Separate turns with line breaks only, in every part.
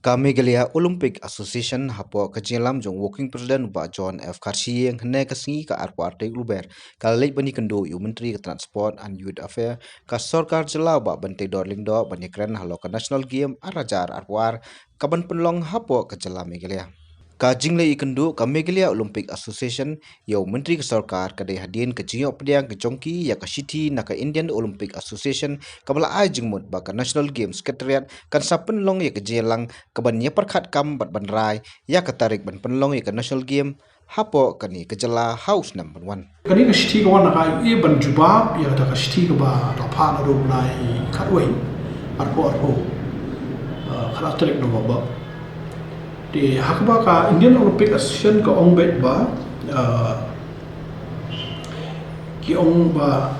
Kamegalia Olympic Association hapo kajilam jong working president ba John F Karshi yang hene kasingi ka arkwarte luber kalai bani kendo yu menteri ke transport and youth affair ka sarkar jela ba bante dorling do bani kren halo ka national game arajar arwar kaban penlong hapo ka jela Megalia Kajing le ikendu ka Megalia Olympic Association yo menteri ke sarkar kadai hadin ke jingyo pediang ke jongki ya ka city na ka Indian Olympic Association kabala ai jingmut ba ka National Games Secretariat kan sa penlong ya ke jelang kaban ya perkhat kam bat banrai ya ka tarik ban penlong ya ka National Game hapo kani ke jela house number 1
kani ka shiti ka wana ka e ban jubab ya ka shiti ka ba ta pa na ro nai khatwei arpo khala tarik no ba di hakba ka Indian Olympic Association ka ong bet ba ki ong ba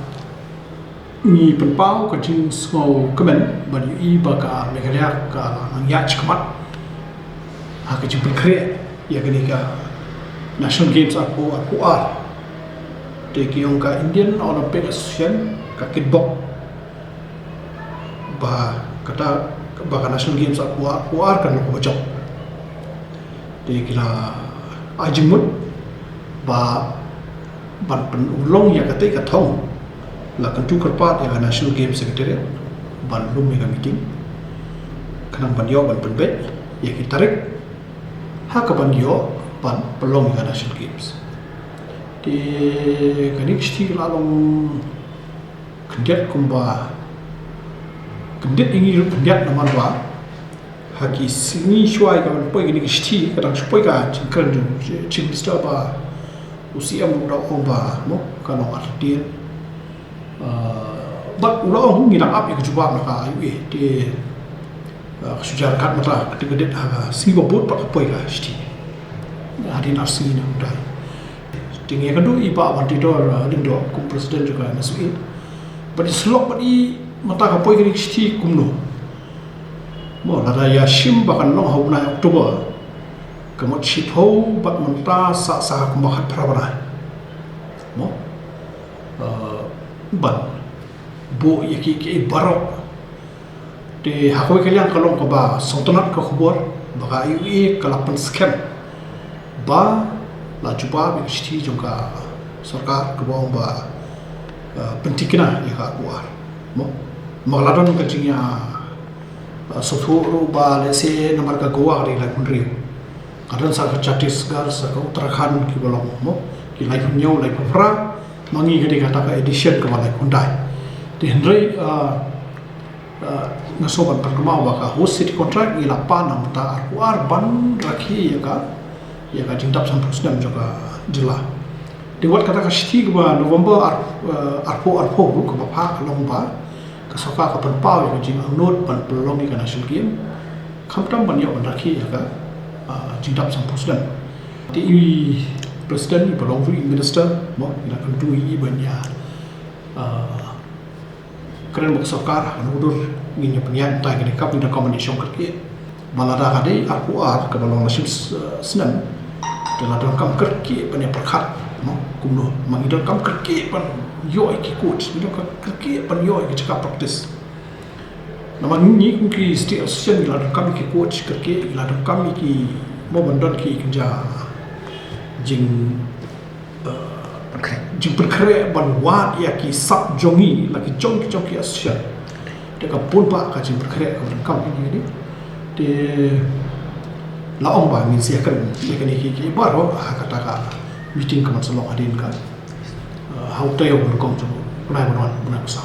ni penpau ka jing smo kemen ba i ba ka Meghalaya ka ang ya chikmat ha ka jing kre ya gani ka National Games arpo de ki ong ka Indian Olympic Association ka kitbok ba kata ba ka National Games arpo kan ko bacok de kila ajimut ba ban pen ulong ya kate ka thong la kan tu karpat ya National Games Secretariat ban lum mega meeting kanang ban yo ban penbet ya ki tarik ha ka ban yo ban pelong ya National Games de kanik sti la long kendet kumba kendet ingi ru kendet naman ba haki sini shuai ka poi gini sti kadang poi ka chingkan ju chingsta ba usia muda ba mo kana artian bat ulah ngi nak ap ya jubab ka ayu te sujar kat mata kedet ha sini bot pa poi ka sti hadin arsi na udah tinggi kadu iba bantidor lindo kum presiden juga nasuin badi slok badi mata ka poi gini sti kumno mo lada ya shim bakan long hau na Oktober kamot ship ho bat menta sa kumbakat prabara mo ban bo yaki ke barok de hakoi kalian kalong ko ba sultanat ka khubor baka yu kalapan scam ba la juba bi shti jongka sarkar ko ba pentikina ya ka kuar mo magladon ka jingya sotho ba lese nomor ka goa ri la kunri kadang sa Chhattisgarh sa Uttarakhand ki bolong mo ki lai punyau lai pra mangi gede kata ka edition ka malai kundai di hendrai ngasoban perkemau ba ka host city contract ila panam ta arwar ban rakhi ya ka jindap sampus dan juga jela di wat kata ka shti ba November arpo ko ba pa long ba kasoka ka penpau yang jing anut pan pelong ka National Game kamtam ban yo ban rakhi ya ka jindap sampus dan di presiden pelong minister mo ila kan tu i ban ya keren bok sokar anudur nginya penyan tai ka kap ida combination kerki balada kade arpuar ka balong nasim senam dalam kam kerki ban ya perkhat mo kumno mangidor kam kerki ban yo ki coach ni ka kerki ban yo ki cakap practice nama ni ki state association ila kam ki coach kerki ila kam ki mo bandon ki kerja jing jing perkre ban wat ya ki sap jongi lagi jong ki association de ka pun pa ka jing perkre ka kam ini de laong ba min sia kan de kan ki baro kata ka meeting ka masalong adin ka how tayo ko kom jo nai bon bon sa